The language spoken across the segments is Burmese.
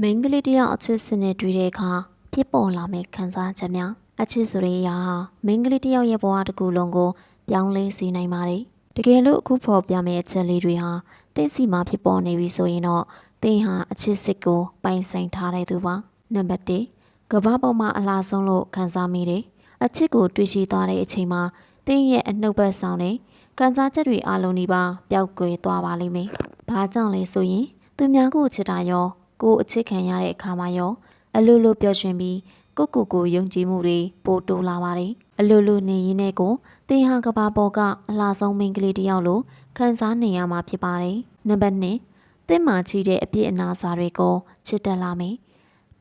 မင်းကလေးတယောက်အချစ်စနစ်တွေ့တဲ့အခါဖြစ်ပေါ်လာမယ့်ခံစားချက်များအချစ်ဆိုတဲ့အရာဟာမင်းကလေးတယောက်ရဲ့ဘဝတစ်ခုလုံးကိုပြောင်းလဲစေနိုင်ပါတယ်တကယ်လို့အခုဖော်ပြမယ့်အချက်လေးတွေဟာတင့်စီမှာဖြစ်ပေါ်နေပြီဆိုရင်တော့တင်းဟာအချစ်စစ်ကိုပိုင်ဆိုင်ထားတဲ့သူပါနံပါတ်1ကမ္ဘာပေါ်မှာအလားဆုံးလို့ခံစားမိတယ်အချစ်ကိုတွေ့ရှိသွားတဲ့အချိန်မှာတင်းရဲ့အနှုတ်ဘက်ဆောင်တဲ့ခံစားချက်တွေအလုံးဒီပါပျောက်ကွယ်သွားပါလိမ့်မယ်ဘာကြောင့်လဲဆိုရင်သူများကိုချစ်တာရောကိုအချစ်ခံရတဲ့အခါမှာရောအလိုလိုပျော်ရွှင်ပြီးကိုယုံကြည်မှုတွေပိုတိုးလာပါတယ်အလိုလိုနေရင်းနဲ့ကိုတင်ဟာကဘာပေါ်ကအလားဆုံးမိန်းကလေးတယောက်လိုခံစားနေရမှာဖြစ်ပါတယ်နံပါတ်2တင်မှာချီတဲ့အပြစ်အနာစာတွေကိုချစ်တက်လာမယ်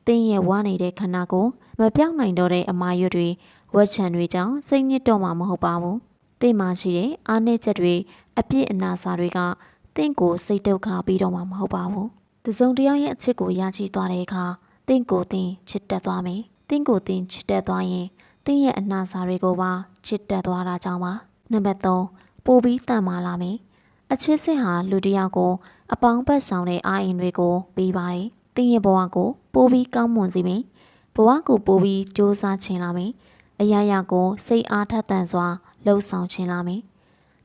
တင်ရဲ့ဝါနေတဲ့ခန္ဓာကိုမပြောင်းနိုင်တော့တဲ့အမာရွတ်တွေဝက်ချံတွေကြောင့်စိတ်ညစ်တော့မှာမဟုတ်ပါဘူးတင်မှာရှိတဲ့အားနည်းချက်တွေအပြစ်အနာစာတွေကတင့်ကိုစိတ်ဒုက္ခပြီးတော့မှာမဟုတ်ပါဘူးတစုံတစ်ယောက်ရဲ့အချစ်ကိုရရှိသွားတဲ့အခါတင့်ကိုတင်ချစ်တက်သွားမယ်တင့်ကိုတင်ချစ်တက်သွားရင်တင့်ရဲ့အနာစာတွေကိုပါချစ်တက်သွားတာကြောင့်ပါနံပါတ်3ပိုပြီးတန်မာလာမယ်အချစ်စစ်ဟာလူတစ်ယောက်ကိုအပေါင်းပတ်ဆောင်တဲ့အာရင်တွေကိုပေးပါတယ်တင့်ရဲ့ဘဝကိုပိုပြီးကောင်းမွန်စေမယ်ဘဝကိုပိုပြီးစ조사ချင်လာမယ်အရာရာကိုစိတ်အားထက်သန်စွာလှုပ်ဆောင်ချင်လာမယ်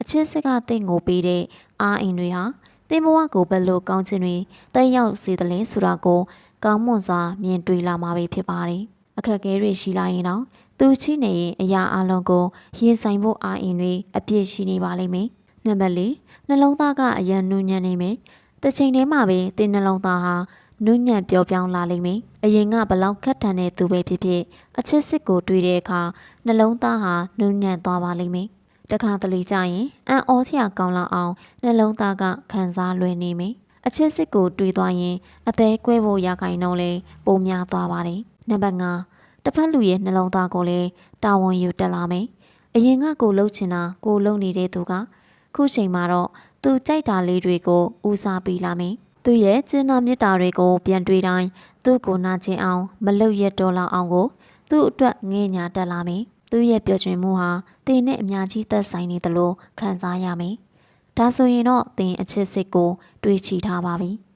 အချစ်စစ်ကတင့်ကိုပေးတဲ့အာရင်တွေဟာတင်ဘဝကိုဘယ်လိုကောင်းချင်တွေတက်ရောက်စေသလဲဆိုတာကိုကောင်းမွန်စွာမြင်တွေ့လာမှာဖြစ်ပါတယ်။အခက်အခဲတွေရှိလာရင်တော့သူချိနေရင်အရာအလုံးကိုရင်ဆိုင်ဖို့အာရင်တွေအပြည့်ရှိနေပါလိမ့်မယ်။နံပါတ်4နှလုံးသားကအယံနူးညံ့နေမယ်။တစ်ချိန်တည်းမှာပဲတင်နှလုံးသားဟာနူးညံ့ပျော်ပြောင်းလာလိမ့်မယ်။အရင်ကဘလောက်ခက်ထန်တဲ့သူပဲဖြစ်ဖြစ်အချစ်စစ်ကိုတွေ့တဲ့အခါနှလုံးသားဟာနူးညံ့သွားပါလိမ့်မယ်။တခါတလေကြရင်အံ့ဩစရာကောင်းလောက်အောင်နှလုံးသားကခံစားလွယ်နေမယ်။အချစ်စစ်ကိုတွေ့သွားရင်အသေးကွဲဖို့ရခိုင်နှုန်းလဲပိုများသွားပါတယ်။နံပါတ်5တစ်ဖက်လူရဲ့နှလုံးသားကိုလည်းတာဝန်ယူတက်လာမယ်။အရင်ကကိုလှုပ်ချင်တာကိုလှုပ်နေတဲ့သူကခုချိန်မှာတော့သူကြိုက်တာလေးတွေကိုဦးစားပေးလာမယ်။သူရဲ့ကျဉ်းနာမြတ်တာတွေကိုပြန်တွေးတိုင်းသူ့ကိုနာကျင်အောင်မလှုပ်ရတော့လောက်အောင်ကိုသူ့အတွက်ငဲ့ညာတက်လာမယ်။သူ့ရဲ့ပျော်ရွှင်မှုဟာတင်နဲ့အများကြီးသက်ဆိုင်နေသလိုခံစားရမယ်။ဒါဆိုရင်တော့တင်အချစ်စစ်ကိုတွေးချထားပါပြီ။